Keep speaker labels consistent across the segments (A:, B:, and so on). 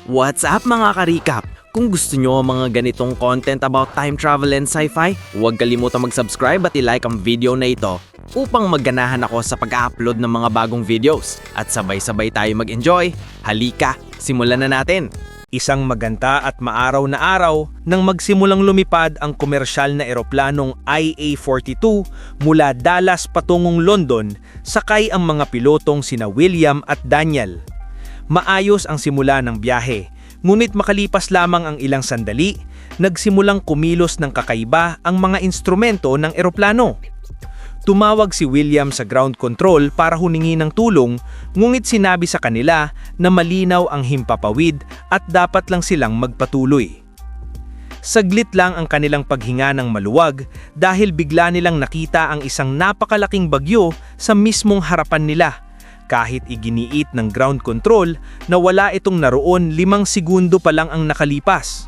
A: What's up mga ka-recap? Kung gusto nyo ang mga ganitong content about time travel and sci-fi, huwag kalimutang mag-subscribe at i-like ang video na ito upang magganahan ako sa pag-upload ng mga bagong videos at sabay-sabay tayo mag-enjoy. Halika, simulan na natin!
B: Isang maganda at maaraw na araw nang magsimulang lumipad ang komersyal na eroplanong IA-42 mula Dallas patungong London, sakay ang mga pilotong sina William at Daniel. Maayos ang simula ng biyahe, ngunit makalipas lamang ang ilang sandali, nagsimulang kumilos ng kakaiba ang mga instrumento ng eroplano. Tumawag si William sa ground control para humingi ng tulong, ngunit sinabi sa kanila na malinaw ang himpapawid at dapat lang silang magpatuloy. Saglit lang ang kanilang paghinga ng maluwag dahil bigla nilang nakita ang isang napakalaking bagyo sa mismong harapan nila. Kahit iginiit ng ground control na wala itong naroon 5 segundo pa lang ang nakalipas.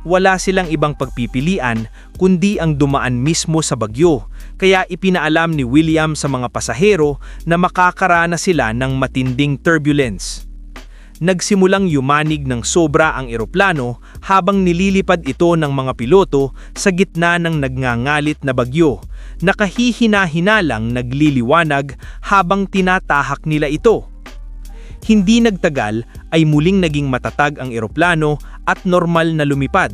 B: Wala silang ibang pagpipilian kundi ang dumaan mismo sa bagyo, kaya ipinaalam ni William sa mga pasahero na makakarana sila ng matinding turbulence. Nagsimulang yumanig ng sobra ang eroplano habang nililipad ito ng mga piloto sa gitna ng nagngangalit na bagyo. Nakahihina-hina lang nagliliwanag habang tinatahak nila ito. Hindi nagtagal ay muling naging matatag ang eroplano at normal na lumipad.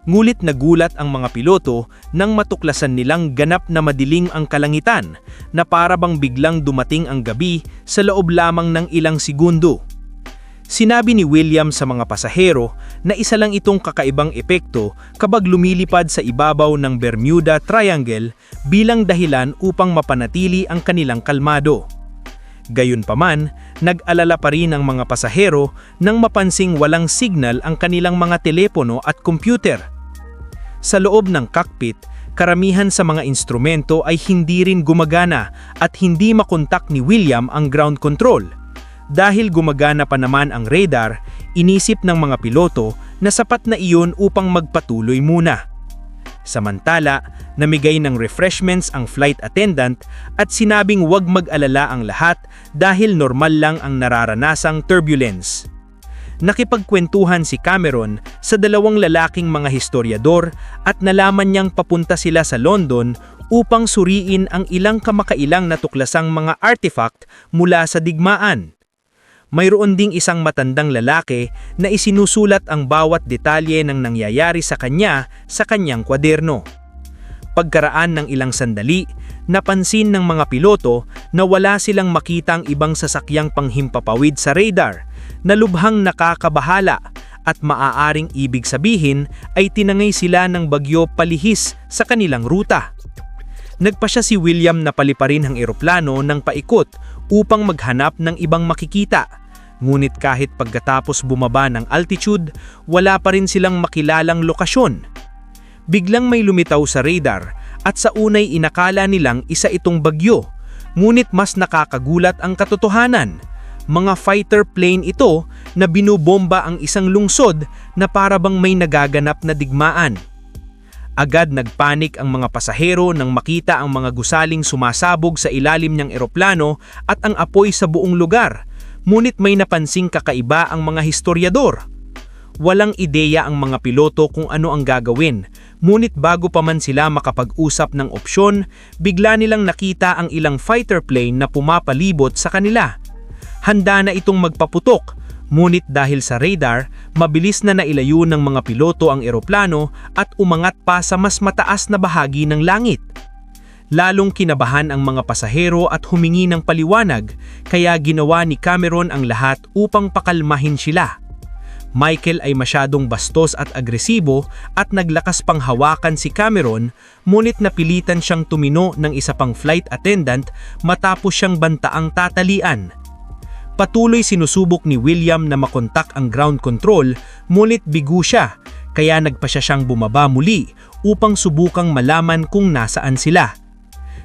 B: Ngulit nagulat ang mga piloto nang matuklasan nilang ganap na madilim ang kalangitan na para bang biglang dumating ang gabi sa loob lamang ng ilang segundo. Sinabi ni William sa mga pasahero na isa lang itong kakaibang epekto kapag lumilipad sa ibabaw ng Bermuda Triangle bilang dahilan upang mapanatili ang kanilang kalmado. Gayunpaman, nag-alala pa rin ang mga pasahero nang mapansing walang signal ang kanilang mga telepono at computer. Sa loob ng cockpit, karamihan sa mga instrumento ay hindi rin gumagana at hindi makontak ni William ang ground control. Dahil gumagana pa naman ang radar, inisip ng mga piloto na sapat na iyon upang magpatuloy muna. Samantala, namigay ng refreshments ang flight attendant at sinabing huwag mag-alala ang lahat dahil normal lang ang nararanasang turbulence. Nakipagkwentuhan si Cameron sa dalawang lalaking mga historiador at nalaman niyang papunta sila sa London upang suriin ang ilang kamakailang natuklasang mga artifact mula sa digmaan. Mayroon ding isang matandang lalaki na isinusulat ang bawat detalye ng nangyayari sa kanya sa kanyang kwaderno. Pagkaraan ng ilang sandali, napansin ng mga piloto na wala silang makitang ibang sasakyang panghimpapawid sa radar na lubhang nakakabahala at maaaring ibig sabihin ay tinangay sila ng bagyo palihis sa kanilang ruta. Nagpasya si William na paliparin ang eroplano ng paikot upang maghanap ng ibang makikita. Ngunit kahit pagkatapos bumaba ng altitude, wala pa rin silang makilalang lokasyon. Biglang may lumitaw sa radar at sa unay inakala nilang isa itong bagyo. Ngunit mas nakakagulat ang katotohanan. Mga fighter plane ito na binubomba ang isang lungsod na para bang may nagaganap na digmaan. Agad nagpanik ang mga pasahero nang makita ang mga gusaling sumasabog sa ilalim ng eroplano at ang apoy sa buong lugar. Ngunit may napansing kakaiba ang mga historiador. Walang ideya ang mga piloto kung ano ang gagawin, ngunit bago pa man sila makapag-usap ng opsyon, bigla nilang nakita ang ilang fighter plane na pumapalibot sa kanila. Handa na itong magpaputok, ngunit dahil sa radar, mabilis na nailayo ng mga piloto ang eroplano at umangat pa sa mas mataas na bahagi ng langit. Lalong kinabahan ang mga pasahero at humingi ng paliwanag, kaya ginawa ni Cameron ang lahat upang pakalmahin sila. Michael ay masyadong bastos at agresibo at naglakas pang hawakan si Cameron, ngunit napilitan siyang tumino ng isa pang flight attendant matapos siyang bantaang tatalian. Patuloy sinusubok ni William na makontak ang ground control, ngunit bigo siya, kaya nagpasya siyang bumaba muli upang subukang malaman kung nasaan sila.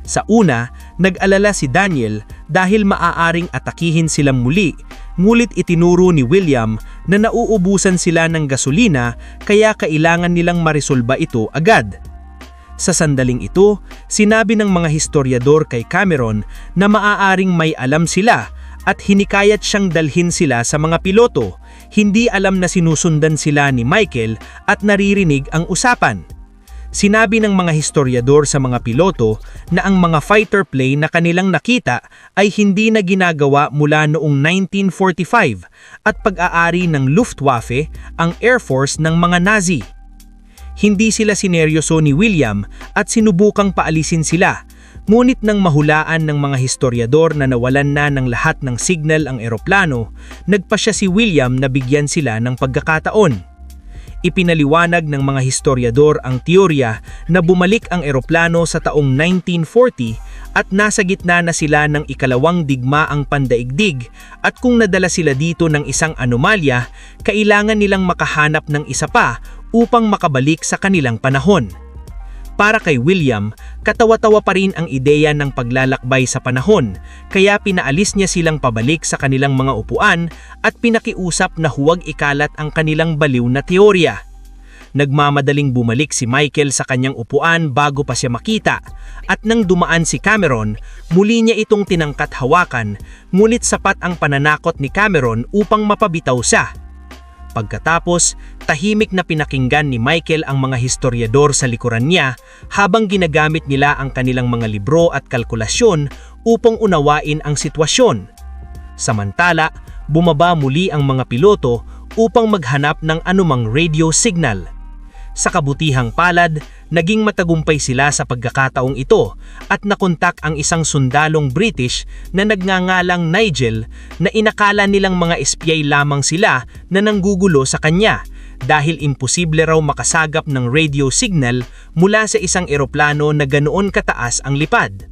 B: Sa una, nag-alala si Daniel dahil maaaring atakihin silang muli, ngunit itinuro ni William na nauubusan sila ng gasolina kaya kailangan nilang maresolba ito agad. Sa sandaling ito, sinabi ng mga historiador kay Cameron na maaaring may alam sila at hinikayat siyang dalhin sila sa mga piloto, Hindi alam na sinusundan sila ni Michael at naririnig ang usapan. Sinabi ng mga historiador sa mga piloto na ang mga fighter plane na kanilang nakita ay hindi na ginagawa mula noong 1945 at pag-aari ng Luftwaffe, ang Air Force ng mga Nazi. Hindi sila sineryoso ni William at sinubukang paalisin sila, ngunit nang mahulaan ng mga historiador na nawalan na ng lahat ng signal ang eroplano, nagpasya si William na bigyan sila ng pagkakataon. Ipinaliwanag ng mga historiador ang teorya na bumalik ang eroplano sa taong 1940 at nasa gitna na sila ng ikalawang digmaang pandaigdig at kung nadala sila dito ng isang anomalya, kailangan nilang makahanap ng isa pa upang makabalik sa kanilang panahon. Para kay William, katawa-tawa pa rin ang ideya ng paglalakbay sa panahon, kaya pinaalis niya silang pabalik sa kanilang mga upuan at pinakiusap na huwag ikalat ang kanilang baliw na teorya. Nagmamadaling bumalik si Michael sa kanyang upuan bago pa siya makita, at nang dumaan si Cameron, muli niya itong tinangkat hawakan, ngunit sapat ang pananakot ni Cameron upang mapabitaw siya. Pagkatapos, tahimik na pinakinggan ni Michael ang mga historiador sa likuran niya habang ginagamit nila ang kanilang mga libro at kalkulasyon upang unawain ang sitwasyon. Samantala, bumaba muli ang mga piloto upang maghanap ng anumang radio signal. Sa kabutihang palad, naging matagumpay sila sa pagkakataong ito at nakontak ang isang sundalong British na nagngangalang Nigel na inakala nilang mga espiyay lamang sila na nanggugulo sa kanya dahil imposible raw makasagap ng radio signal mula sa isang eroplano na ganoon kataas ang lipad.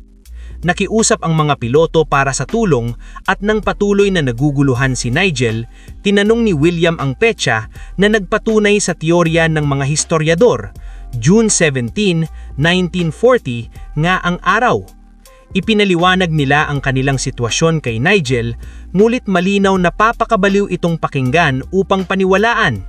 B: Nakiusap ang mga piloto para sa tulong at nang patuloy na naguguluhan si Nigel, tinanong ni William ang petsa na nagpatunay sa teorya ng mga historiador, June 17, 1940 nga ang araw. Ipinaliwanag nila ang kanilang sitwasyon kay Nigel, ngunit malinaw na papakabaliw itong pakinggan upang paniwalaan.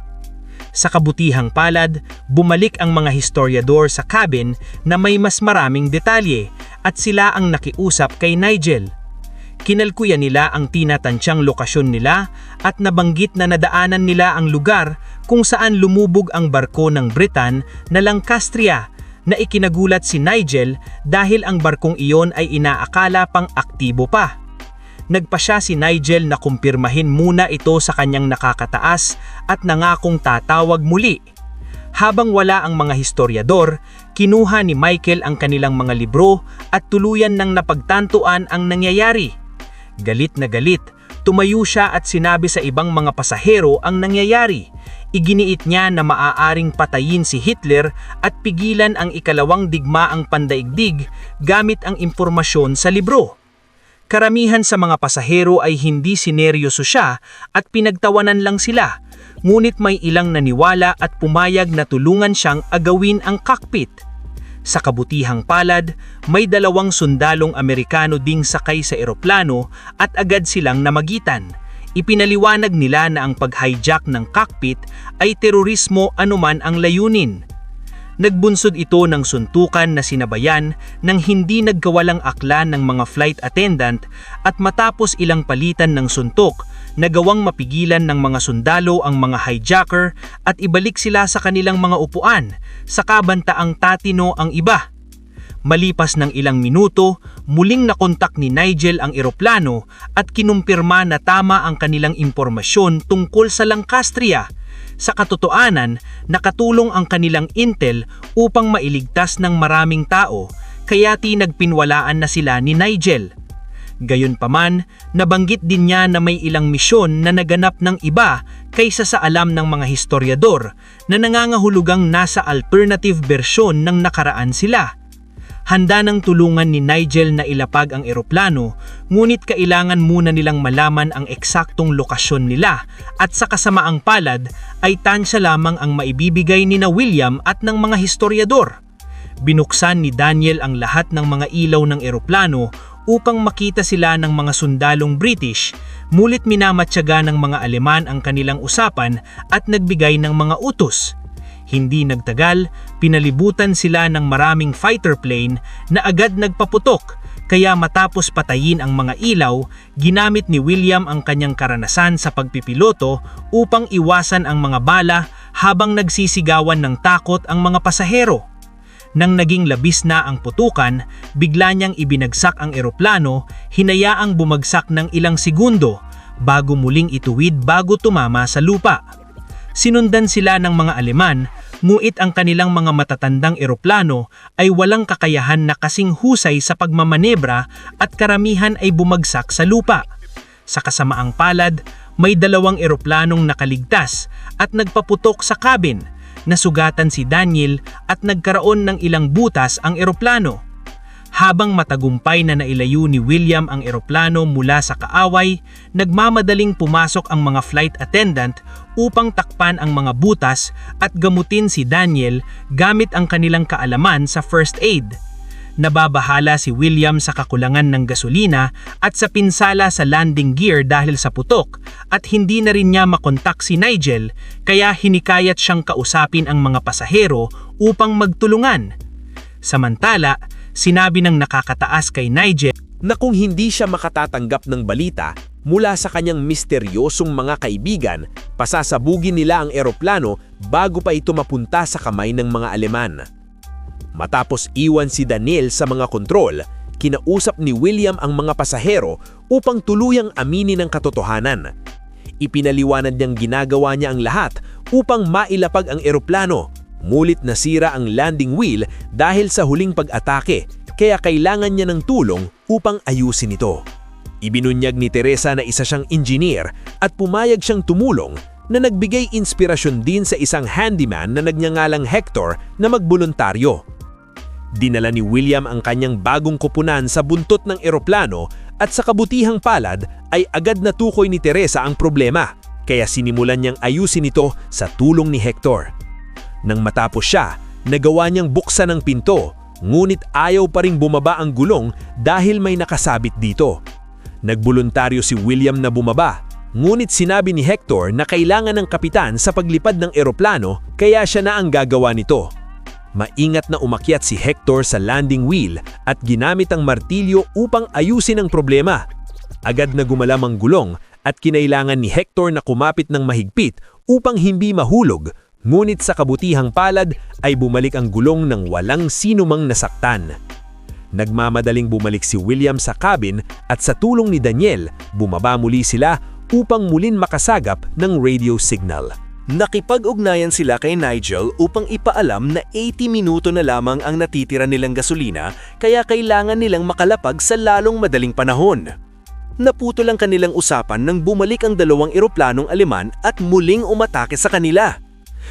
B: Sa kabutihang palad, bumalik ang mga historiador sa cabin na may mas maraming detalye at sila ang nakiusap kay Nigel. Kinalkuyan nila ang tinatansyang lokasyon nila at nabanggit na nadaanan nila ang lugar kung saan lumubog ang barko ng Britain na Lancastria na ikinagulat si Nigel dahil ang barkong iyon ay inaakala pang aktibo pa. Nagpasya si Nigel na kumpirmahin muna ito sa kanyang nakakataas at nangakong tatawag muli. Habang wala ang mga historiador, kinuha ni Michael ang kanilang mga libro at tuluyan nang napagtantuan ang nangyayari. Galit na galit, tumayo siya at sinabi sa ibang mga pasahero ang nangyayari. Iginiit niya na maaaring patayin si Hitler at pigilan ang ikalawang digmaang pandaigdig gamit ang impormasyon sa libro. Karamihan sa mga pasahero ay hindi sineryoso siya at pinagtawanan lang sila, ngunit may ilang naniwala at pumayag na tulungan siyang agawin ang cockpit. Sa kabutihang palad, may 2 sundalong Amerikano ding sakay sa eroplano at agad silang namagitan. Ipinaliwanag nila na ang pag-hijack ng cockpit ay terorismo anuman ang layunin. Nagbunsod ito ng suntukan na sinabayan ng hindi nagkawalang akla ng mga flight attendant at matapos ilang palitan ng suntok, nagawang mapigilan ng mga sundalo ang mga hijacker at ibalik sila sa kanilang mga upuan, saka bantaang tatino ang iba. Malipas ng ilang minuto, muling nakontak ni Nigel ang eroplano at kinumpirma na tama ang kanilang impormasyon tungkol sa Lancastria. Sa katotohanan, nakatulong ang kanilang intel upang mailigtas ng maraming tao, kaya nagpinwalaan na sila ni Nigel. Gayunpaman, nabanggit din niya na may ilang misyon na naganap ng iba kaysa sa alam ng mga historiador na nangangahulugang nasa alternative bersyon ng nakaraan sila. Handa ng tulungan ni Nigel na ilapag ang eroplano, ngunit kailangan muna nilang malaman ang eksaktong lokasyon nila at sa kasamaang palad ay tansya lamang ang maibibigay ni na William at ng mga historiador. Binuksan ni Daniel ang lahat ng mga ilaw ng eroplano upang makita sila ng mga sundalong British, mulit minamatyaga ng mga Aleman ang kanilang usapan at nagbigay ng mga utos. Hindi nagtagal, pinalibutan sila ng maraming fighter plane na agad nagpaputok, Kaya matapos patayin ang mga ilaw, ginamit ni William ang kanyang karanasan sa pagpipiloto upang iwasan ang mga bala habang nagsisigawan ng takot ang mga pasahero. Nang naging labis na ang putukan, bigla niyang ibinagsak ang eroplano, hinayaang bumagsak ng ilang segundo bago muling ituwid bago tumama sa lupa. Sinundan sila ng mga Aleman, nguit ang kanilang mga matatandang eroplano ay walang kakayahan na kasing husay sa pagmamanebra at karamihan ay bumagsak sa lupa. Sa kasamaang palad, may 2 eroplanong nakaligtas at nagpaputok sa cabin. Nasugatan si Daniel at nagkaroon ng ilang butas ang eroplano. Habang matagumpay na nailayo ni William ang eroplano mula sa kaaway, nagmamadaling pumasok ang mga flight attendant upang takpan ang mga butas at gamutin si Daniel gamit ang kanilang kaalaman sa first aid. Nababahala si William sa kakulangan ng gasolina at sa pinsala sa landing gear dahil sa putok at hindi na rin niya makontak si Nigel kaya hinikayat siyang kausapin ang mga pasahero upang magtulungan. Samantala, sinabi ng nakakataas kay Nigel
C: na kung hindi siya makatatanggap ng balita mula sa kanyang misteryosong mga kaibigan, pasasabugin nila ang eroplano bago pa ito mapunta sa kamay ng mga Aleman. Matapos iwan si Daniel sa mga kontrol, kinausap ni William ang mga pasahero upang tuluyang aminin ang katotohanan. Ipinaliwanag niyang ginagawa niya ang lahat upang mailapag ang eroplano, ngunit nasira ang landing wheel dahil sa huling pag-atake, kaya kailangan niya ng tulong upang ayusin ito. Ibinunyag ni Teresa na isa siyang engineer at pumayag siyang tumulong na nagbigay inspirasyon din sa isang handyman na nagngangalang Hector na magboluntaryo. Dinala ni William ang kanyang bagong kupunan sa buntot ng eroplano at sa kabutihang palad ay agad natukoy ni Teresa ang problema, kaya sinimulan niyang ayusin ito sa tulong ni Hector. Nang matapos siya, nagawa niyang buksan ang pinto, ngunit ayaw pa ring bumaba ang gulong dahil may nakasabit dito. Nagboluntaryo si William na bumaba, ngunit sinabi ni Hector na kailangan ng kapitan sa paglipad ng eroplano kaya siya na ang gagawa nito. Maingat na umakyat si Hector sa landing wheel at ginamit ang martilyo upang ayusin ang problema. Agad na gumalam ang gulong at kinailangan ni Hector na kumapit ng mahigpit upang hindi mahulog, ngunit sa kabutihang palad ay bumalik ang gulong ng walang sinumang nasaktan. Nagmamadaling bumalik si William sa cabin at sa tulong ni Daniel, bumaba muli sila upang mulin makasagap ng radio signal.
D: Nakipag-ugnayan sila kay Nigel upang ipaalam na 80 minuto na lamang ang natitira nilang gasolina kaya kailangan nilang makalapag sa lalong madaling panahon. Naputol ang kanilang usapan nang bumalik ang 2 eroplanong Aleman at muling umatake sa kanila.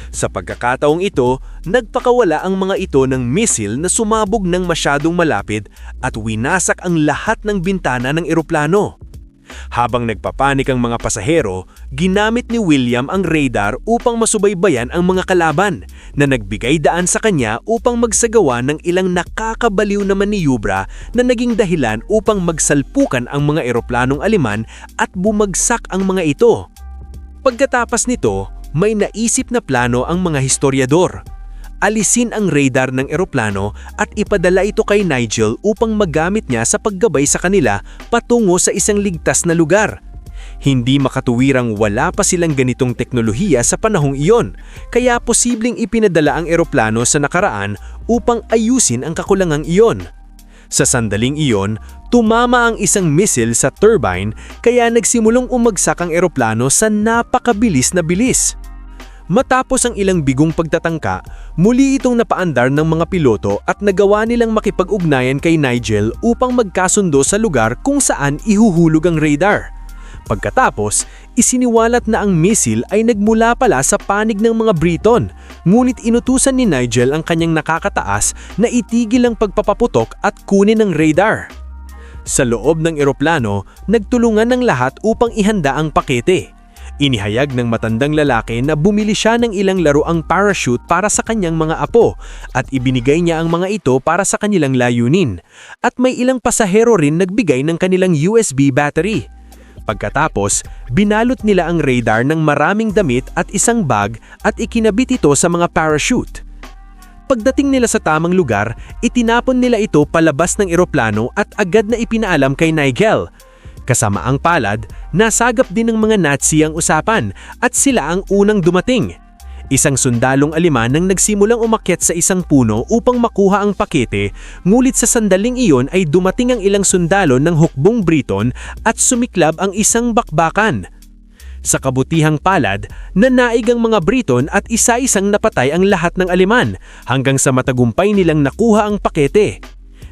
D: Sa pagkakataong ito, nagpakawala ang mga ito ng misil na sumabog ng masyadong malapit at winasak ang lahat ng bintana ng eroplano. Habang nagpapanik ang mga pasahero, ginamit ni William ang radar upang masubaybayan ang mga kalaban na nagbigay daan sa kanya upang magsagawa ng ilang nakakabaliw na maniobra na naging dahilan upang magsalpukan ang mga eroplanong Aleman at bumagsak ang mga ito. Pagkatapos nito, may naisip na plano ang mga historiador. Alisin ang radar ng eroplano at ipadala ito kay Nigel upang magamit niya sa paggabay sa kanila patungo sa isang ligtas na lugar. Hindi makatuwirang wala pa silang ganitong teknolohiya sa panahong iyon, kaya posibleng ipinadala ang eroplano sa nakaraan upang ayusin ang kakulangang iyon. Sa sandaling iyon, tumama ang isang missile sa turbine kaya nagsimulong umagsak ang eroplano sa napakabilis na bilis. Matapos ang ilang bigong pagtatangka, muli itong napaandar ng mga piloto at nagawa nilang makipag-ugnayan kay Nigel upang magkasundo sa lugar kung saan ihuhulog ang radar. Pagkatapos, isiniwalat na ang missile ay nagmula pala sa panig ng mga Briton, ngunit inutusan ni Nigel ang kanyang nakakataas na itigil ang pagpapaputok at kunin ang radar. Sa loob ng eroplano, nagtulungan ng lahat upang ihanda ang pakete. Inihayag ng matandang lalaki na bumili siya ng ilang laruang parachute para sa kanyang mga apo at ibinigay niya ang mga ito para sa kanilang layunin. At may ilang pasahero rin nagbigay ng kanilang USB battery. Pagkatapos, binalot nila ang radar ng maraming damit at isang bag at ikinabit ito sa mga parachute.
C: Pagdating nila sa tamang lugar, itinapon nila ito palabas ng eroplano at agad na ipinaalam kay Nigel. Kasama ang palad, nasagap din ng mga Nazi ang usapan at sila ang unang dumating. Isang sundalong Aleman ang nagsimulang umakyat sa isang puno upang makuha ang pakete, ngulit sa sandaling iyon ay dumating ang ilang sundalo ng hukbong Briton at sumiklab ang isang bakbakan. Sa kabutihang palad, nanaig ang mga Briton at isa-isang napatay ang lahat ng Aleman hanggang sa matagumpay nilang nakuha ang pakete.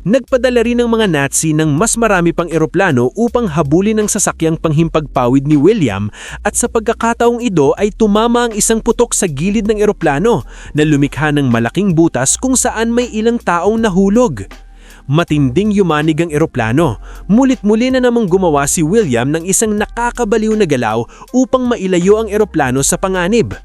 C: Nagpadala rin ng mga Nazi ng mas marami pang eroplano upang habulin ang sasakyang panghimpagpawid ni William at sa pagkakataong ito ay tumama ang isang putok sa gilid ng eroplano na lumikha ng malaking butas kung saan may ilang taong nahulog. Matinding yumanig ang eroplano. Mulit-muli na namang gumawa si William ng isang nakakabaliw na galaw upang mailayo ang eroplano sa panganib.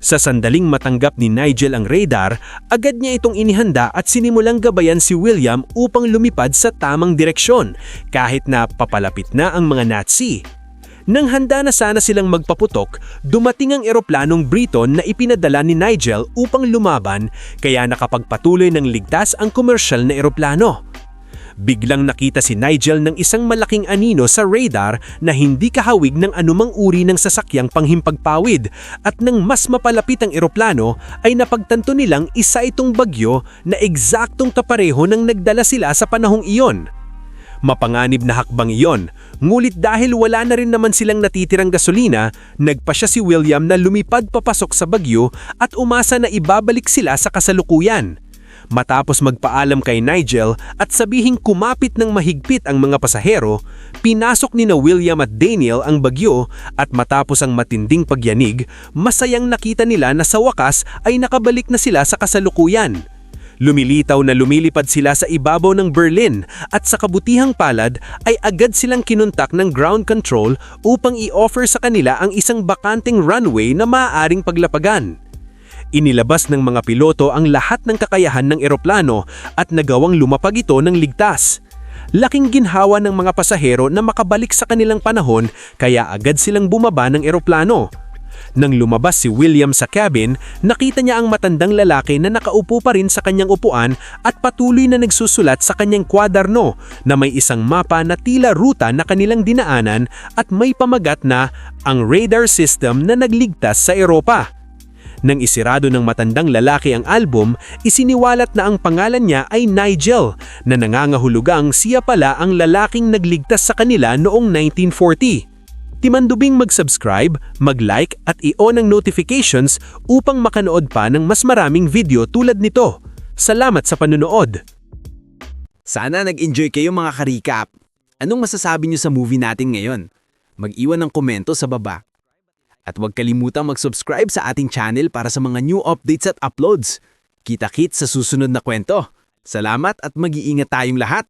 C: Sa sandaling matanggap ni Nigel ang radar, agad niya itong inihanda at sinimulang gabayan si William upang lumipad sa tamang direksyon kahit na papalapit na ang mga Nazi. Nang handa na sana silang magpaputok, dumating ang eroplanong Briton na ipinadala ni Nigel upang lumaban kaya nakapagpatuloy ng ligtas ang komersyal na eroplano. Biglang nakita si Nigel ng isang malaking anino sa radar na hindi kahawig ng anumang uri ng sasakyang panghimpagpawid at nang mas mapalapit ang eroplano ay napagtanto nilang isa itong bagyo na eksaktong kapareho ng nagdala sila sa panahong iyon. Mapanganib na hakbang iyon, ngulit dahil wala na rin naman silang natitirang gasolina, nagpasya si William na lumipad papasok sa bagyo at umasa na ibabalik sila sa kasalukuyan. Matapos magpaalam kay Nigel at sabihing kumapit ng mahigpit ang mga pasahero, pinasok ni William at Daniel ang bagyo at matapos ang matinding pagyanig, masayang nakita nila na sa wakas ay nakabalik na sila sa kasalukuyan. Lumilitaw na lumilipad sila sa ibabaw ng Berlin at sa kabutihang palad ay agad silang kinuntak ng ground control upang i-offer sa kanila ang isang bakanteng runway na maaaring paglapagan. Inilabas ng mga piloto ang lahat ng kakayahan ng eroplano at nagawang lumapag ito ng ligtas. Laking ginhawa ng mga pasahero na makabalik sa kanilang panahon kaya agad silang bumaba ng eroplano. Nang lumabas si William sa cabin, nakita niya ang matandang lalaki na nakaupo pa rin sa kanyang upuan at patuloy na nagsusulat sa kanyang kwaderno na may isang mapa na tila ruta na kanilang dinaanan at may pamagat na ang radar system na nagligtas sa Europa. Nang isirado ng matandang lalaki ang album, isiniwalat na ang pangalan niya ay Nigel, na nangangahulugang siya pala ang lalaking nagligtas sa kanila noong 1940. Timandubing mag-subscribe, mag-like at i-on ang notifications upang makanood pa ng mas maraming video tulad nito. Salamat sa panunood!
A: Sana nag-enjoy kayo mga ka-recap. Anong masasabi niyo sa movie natin ngayon? Mag-iwan ng komento sa baba. At huwag kalimutang mag-subscribe sa ating channel para sa mga new updates at uploads. Kita-kits sa susunod na kwento. Salamat at mag-iingat tayong lahat!